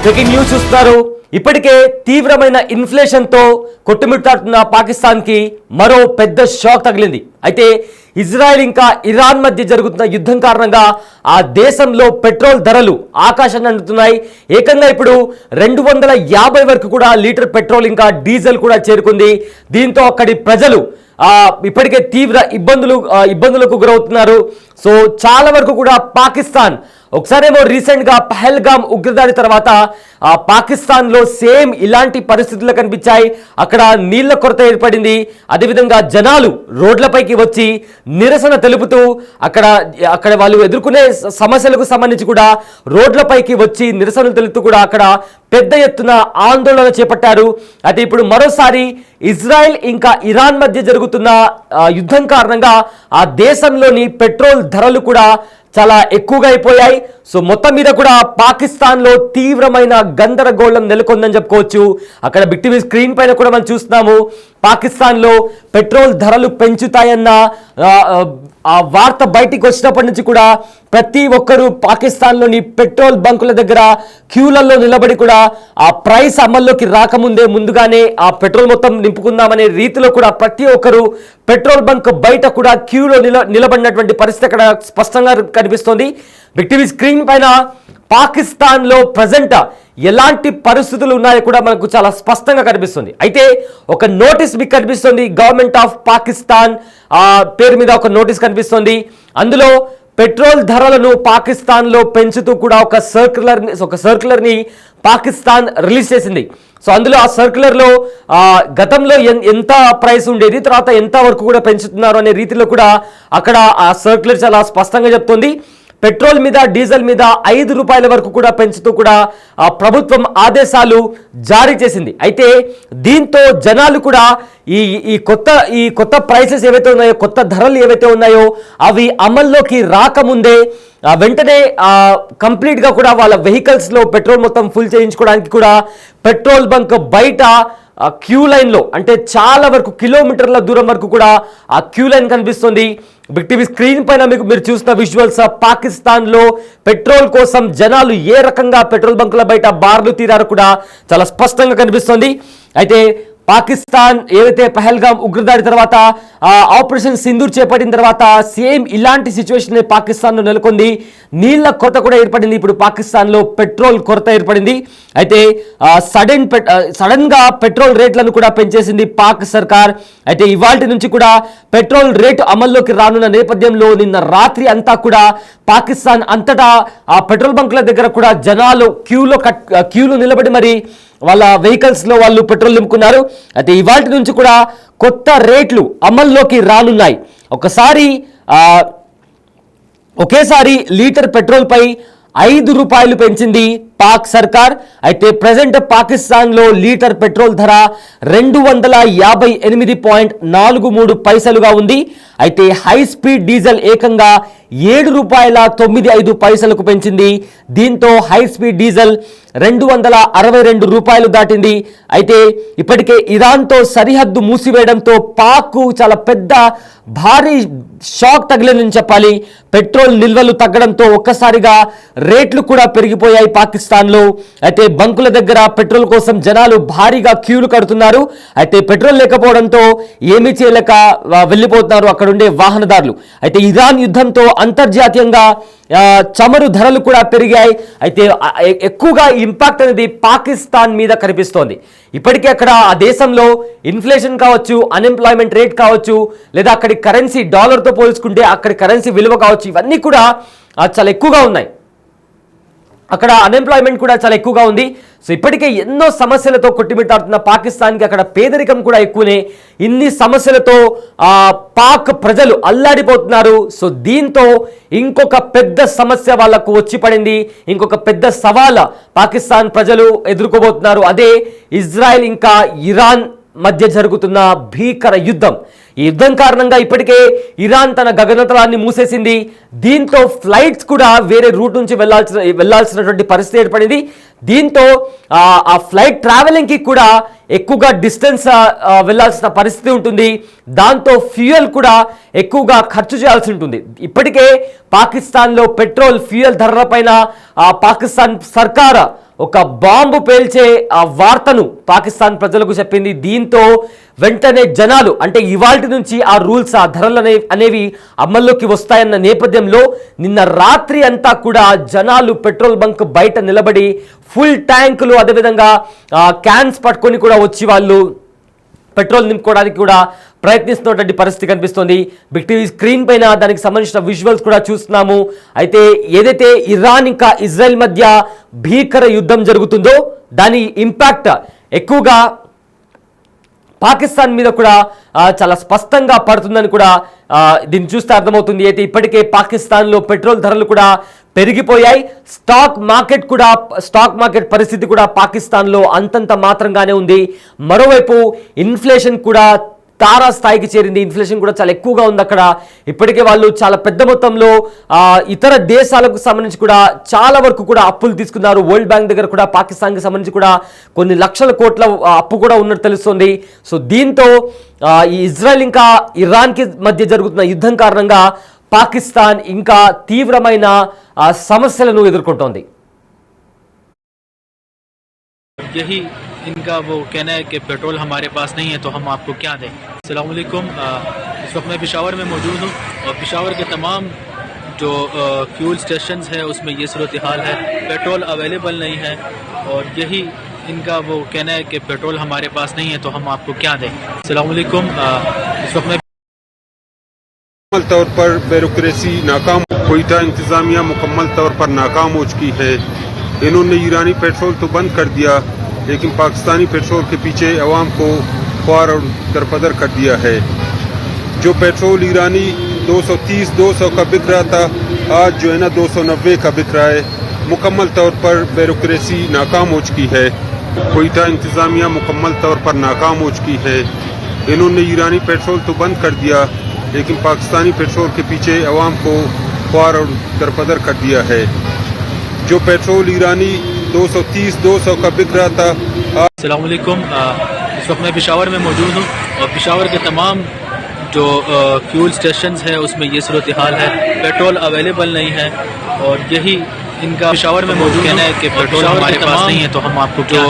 Breaking news చూస్తున్నారు. ఇప్పటికే తీవ్రమైన ఇన్ఫ్లేషన్ తో కొట్టుమిట్టాడుతున్న పాకిస్తాన్ కి మరో పెద్ద షాక్ తగిలింది. అయితే ఇజ్రాయెల్ ఇంకా ఇరాన్ మధ్య జరుగుతున్న యుద్ధం కారణంగా ఆ దేశంలో పెట్రోల్ ధరలు ఆకాశాన్ని అందుతున్నాయి. ఏకంగా ఇప్పుడు 250 వరకు కూడా లీటర్ పెట్రోల్ ఇంకా డీజిల్ కూడా చేరుకుంది. దీంతో అక్కడి ప్రజలు ఇప్పటికే తీవ్ర ఇబ్బందులకు గురవుతున్నారు. సో చాలా వరకు కూడా పాకిస్తాన్ ఒకసారేమో రీసెంట్గా పహల్గామ్ ఉగ్రదాడి తర్వాత పాకిస్తాన్లో సేమ్ ఇలాంటి పరిస్థితులు కనిపించాయి. అక్కడ నీళ్ల కొరత ఏర్పడింది. అదేవిధంగా జనాలు రోడ్లపైకి వచ్చి నిరసన తెలుపుతూ అక్కడ వాళ్ళు ఎదుర్కొనే సమస్యలకు సంబంధించి కూడా రోడ్లపైకి వచ్చి నిరసనలు తెలుపుతూ కూడా అక్కడ పెద్ద ఎత్తున ఆందోళన చేపట్టారు. అయితే ఇప్పుడు మరోసారి ఇజ్రాయెల్ ఇంకా ఇరాన్ మధ్య జరుగుతున్న యుద్ధం కారణంగా ఆ దేశంలోని పెట్రోల్ ధరలు కూడా చాలా ఎక్కువగా అయిపోయాయి. సో మొత్తం మీద కూడా పాకిస్తాన్లో తీవ్రమైన గందరగోళం నెలకొందని చెప్పుకోవచ్చు. అక్కడ బిగ్ టీవీ స్క్రీన్ పైన కూడా మనం చూస్తున్నాము. పాకిస్తాన్లో పెట్రోల్ ధరలు పెంచుతాయన్న ఆ వార్త బయటికి వచ్చినప్పటి నుంచి కూడా ప్రతి ఒక్కరూ పాకిస్తాన్లోని పెట్రోల్ బంకుల దగ్గర క్యూలలో నిలబడి కూడా ఆ ప్రైస్ అమల్లోకి రాకముందే ముందుగానే ఆ పెట్రోల్ మొత్తం నింపుకుందామనే రీతిలో కూడా ప్రతి ఒక్కరూ పెట్రోల్ బంక్ బయట కూడా క్యూలో నిలబడినటువంటి పరిస్థితి అక్కడ స్పష్టంగా కనిపిస్తోంది. బిగ్ టీవీ స్క్రీన్ పైన పాకిస్తాన్లో ప్రజెంట్ ఎలాంటి పరిస్థితులు ఉన్నాయో కూడా మనకు చాలా స్పష్టంగా కనిపిస్తుంది. అయితే ఒక నోటీస్ మీకు కనిపిస్తుంది. గవర్నమెంట్ ఆఫ్ పాకిస్తాన్ పేరు మీద ఒక నోటీస్ కనిపిస్తుంది. అందులో పెట్రోల్ ధరలను పాకిస్తాన్లో పెంచుతూ కూడా ఒక సర్క్యులర్ని పాకిస్తాన్ రిలీజ్ చేసింది. సో అందులో ఆ సర్క్యులర్లో గతంలో ఎంత ప్రైస్ ఉండేది, తర్వాత ఎంత వరకు కూడా పెంచుతున్నారు అనే రీతిలో కూడా అక్కడ ఆ సర్క్యులర్ చాలా స్పష్టంగా చెప్తుంది. పెట్రోల్ మీద డీజిల్ మీద 5 రూపాయల వరకు కూడా పెంచుతూ కూడా ప్రభుత్వం ఆదేశాలు జారీ చేసింది. అయితే దీంతో జనాలు కూడా ఈ కొత్త ప్రైసెస్ ఏవైతే ఉన్నాయో, కొత్త ధరలు ఏవైతే ఉన్నాయో అవి అమల్లోకి రాకముందే వెంటనే కంప్లీట్గా కూడా వాళ్ళ వెహికల్స్లో పెట్రోల్ మొత్తం ఫుల్ చేయించుకోవడానికి కూడా పెట్రోల్ బంక్ బయట క్యూ లైన్లో అంటే చాలా వరకు కిలోమీటర్ల దూరం వరకు కూడా ఆ క్యూ లైన్ కనిపిస్తుంది. బిగ్ టీవీ స్క్రీన్ పైన మీరు చూసిన విజువల్స్ పాకిస్తాన్లో పెట్రోల్ కోసం జనాలు ఏ రకంగా పెట్రోల్ బంకుల బయట బార్లు తీరారో కూడా చాలా స్పష్టంగా కనిపిస్తుంది. అయితే పాకిస్తాన్ ఏవైతే పహల్గామ్ ఉగ్రదాడి తర్వాత ఆపరేషన్ సింధూర్ చేపట్టిన తర్వాత సేమ్ ఇలాంటి సిచ్యువేషన్ పాకిస్తాన్లో నెలకొంది. నీళ్ల కొరత కూడా ఏర్పడింది. ఇప్పుడు పాకిస్తాన్లో పెట్రోల్ కొరత ఏర్పడింది. అయితే సడన్గా పెట్రోల్ రేట్లను కూడా పెంచేసింది పాక్ సర్కార్. అయితే ఇవాల్టి నుంచి కూడా పెట్రోల్ రేటు అమల్లోకి రానున్న నేపథ్యంలో నిన్న రాత్రి అంతా కూడా పాకిస్తాన్ అంతటా ఆ పెట్రోల్ బంకుల దగ్గర కూడా జనాలు క్యూలో నిలబడి మరి వాళ్ళ వెహికల్స్లో వాళ్ళు పెట్రోల్ నింపుకున్నారు. అయితే ఇవాల్టి నుంచి కూడా కొత్త రేట్లు అమల్లోకి రానున్నాయి. ఒకేసారి లీటర్ పెట్రోల్ పై 5 రూపాయలు పెంచింది పాక్ సర్కార్. అయితే ప్రజెంట్ పాకిస్తాన్లో లీటర్ పెట్రోల్ ధర 258.43 పైసలుగా ఉంది. అయితే హై స్పీడ్ డీజిల్ ఏకంగా 7 రూపాయల 95 పైసలకు పెంచింది. దీంతో హై స్పీడ్ డీజిల్ 262 రూపాయలు దాటింది. అయితే ఇప్పటికే ఇరాన్తో సరిహద్దు మూసివేయడంతో పాక్ చాలా భారీ షాక్ తగిలిందని చెప్పాలి. పెట్రోల్ నిల్వలు తగ్గడంతో ఒక్కసారిగా రేట్లు కూడా పెరిగిపోయాయి పాకిస్తాన్లో. అయితే బంకుల దగ్గర పెట్రోల్ కోసం జనాలు భారీగా క్యూలు కడుతున్నారు. అయితే పెట్రోల్ లేకపోవడంతో ఏమీ చేయలేక వెళ్ళిపోతున్నారు అక్కడ ఉండే వాహనదారులు. అయితే ఇరాన్ యుద్ధంతో అంతర్జాతీయంగా చమురు ధరలు కూడా పెరిగాయి. అయితే ఎక్కువగా ఇంపాక్ట్ అనేది పాకిస్తాన్ మీద కనిపిస్తోంది. ఇప్పటికే అక్కడ ఆ దేశంలో ఇన్ఫ్లేషన్ కావచ్చు, అన్ఎంప్లాయ్మెంట్ రేట్ కావచ్చు, లేదా అక్కడి కరెన్సీ డాలర్తో పోల్చుకుంటే అక్కడి కరెన్సీ విలువ కావచ్చు, ఇవన్నీ కూడా చాలా ఎక్కువగా ఉన్నాయి. అక్కడ అన్ఎంప్లాయ్మెంట్ కూడా చాలా ఎక్కువగా ఉంది. సో ఇప్పటికే ఎన్నో సమస్యలతో కొట్టిమిట్టాడుతున్న పాకిస్తాన్కి అక్కడ పేదరికం కూడా ఎక్కువనే. ఇన్ని సమస్యలతో పాక్ ప్రజలు అల్లాడిపోతున్నారు. సో దీంతో ఇంకొక పెద్ద సమస్య వాళ్ళకు వచ్చి పడింది. ఇంకొక పెద్ద సవాల్ పాకిస్తాన్ ప్రజలు ఎదుర్కోబోతున్నారు. అదే ఇజ్రాయెల్ ఇంకా ఇరాన్ మధ్య జరుగుతున్న భీకర యుద్ధం. ఈ యుద్ధం కారణంగా ఇప్పటికే ఇరాన్ తన గగనతలాన్ని మూసేసింది. దీంతో ఫ్లైట్స్ కూడా వేరే రూట్ నుంచి వెళ్లాల్సినటువంటి పరిస్థితి ఏర్పడింది. దీంతో ఆ ఫ్లైట్ ట్రావెలింగ్కి కూడా ఎక్కువగా డిస్టెన్స్ వెళ్లాల్సిన పరిస్థితి ఉంటుంది. దాంతో ఫ్యూయల్ కూడా ఎక్కువగా ఖర్చు చేయాల్సి ఉంటుంది. ఇప్పటికే పాకిస్తాన్లో పెట్రోల్ ఫ్యూయల్ ధరలపైన పాకిస్తాన్ సర్కార్ ఒక బాంబు పేల్చే ఆ వార్తను పాకిస్తాన్ ప్రజలకు చెప్పింది. దీంతో వెంటనే జనాలు అంటే ఇవాల్టి నుంచి ఆ రూల్స్, ఆ ధరలు అనేవి అమల్లోకి వస్తాయన్న నేపథ్యంలో నిన్న రాత్రి అంతా కూడా జనాలు పెట్రోల్ బంక్ బయట నిలబడి ఫుల్ ట్యాంకులు అదేవిధంగా క్యాన్స్ పట్టుకొని కూడా వచ్చి వాళ్ళు పెట్రోల్ నింపుకోవడానికి కూడా ప్రయత్నిస్తున్నటువంటి పరిస్థితి కనిపిస్తోంది. బిగ్ టీవీ స్క్రీన్ పైన దానికి సంబంధించిన విజువల్స్ కూడా చూస్తున్నాము. అయితే ఏదైతే ఇరాన్ ఇంకా ఇజ్రాయెల్ మధ్య భీకర యుద్ధం జరుగుతుందో దాని ఇంపాక్ట్ ఎక్కువగా పాకిస్తాన్ మీద కూడా చాలా స్పష్టంగా పడుతుందని కూడా దీన్ని చూస్తే అర్థమవుతుంది. అయితే ఇప్పటికే పాకిస్తాన్లో పెట్రోల్ ధరలు కూడా పెరిగిపోయాయి. స్టాక్ మార్కెట్ పరిస్థితి కూడా పాకిస్తాన్లో అంతంత మాత్రంగానే ఉంది. మరోవైపు ఇన్ఫ్లేషన్ కూడా తారా స్థాయికి చేరింది. ఇన్ఫ్లేషన్ కూడా చాలా ఎక్కువగా ఉంది అక్కడ. ఇప్పటికే వాళ్ళు చాలా పెద్ద మొత్తంలో ఇతర దేశాలకు సంబంధించి కూడా చాలా వరకు కూడా అప్పులు తీసుకున్నారు. వరల్డ్ బ్యాంక్ దగ్గర కూడా పాకిస్తాన్కి సంబంధించి కూడా కొన్ని లక్షల కోట్ల అప్పు కూడా ఉన్నట్టు తెలుస్తుంది. సో దీంతో ఈ ఇజ్రాయెల్ ఇంకా ఇరాన్కి మధ్య జరుగుతున్న యుద్ధం కారణంగా పాకిస్తాన్ ఇంకా తీవ్రమైన సమస్యలను ఎదుర్కొంటోంది. यही इनका वो कहना है कि पेट्रोल हमारे पास नहीं है तो हम आपको क्या दें। अस्सलाम वालेकुम, इस वक्त मैं पेशावर में मौजूद हूँ और पेशावर के तमाम जो फ्यूल स्टेशंस है उसमें ये सूरत हाल है, पेट्रोल अवेलेबल नहीं है और यही इनका वो कहना है कि पेट्रोल हमारे पास नहीं है तो हम आपको क्या दें। अस्सलाम वालेकुम, इस वक्त मैं मुकम्मल तौर पर ब्यूरोक्रेसी नाकाम, कोयटा इंतजामिया मुकम्मल तौर पर नाकाम हो चुकी है। इन्होंने ईरानी पेट्रोल तो बंद कर दिया लेकिन पाकिस्तानी पेट्रोल के पीछे अवाम को ख्वार और दरपदर कर दिया है। जो पेट्रोल ईरानी 230-200 का बिक रहा था आज जो है ना 290 का बिक रहा है। मुकम्मल तौर पर ब्यूरोक्रेसी नाकाम हो चुकी है। कोयटा इंतजामिया मुकम्मल तौर पर नाकाम हो चुकी है। इन्होंने ईरानी पेट्रोल तो बंद कर दिया लेकिन पाकिस्तानी पेट्रोल के पीछे अवाम को ख्वार और दरपदर कर दिया है। जो पेट्रोल ईरानी 230-200 का बिक रहा था। अस्सलाम वालेकुम, इस वक्त मैं पेशावर में मौजूद हूँ और पेशावर के तमाम जो फ्यूल स्टेशंस है उसमें ये सूरत हाल है, पेट्रोल अवेलेबल नहीं है और यही इनका पेशावर में मौजूद कहना है कि पेट्रोल हमारे पास नहीं है तो हम आपको जो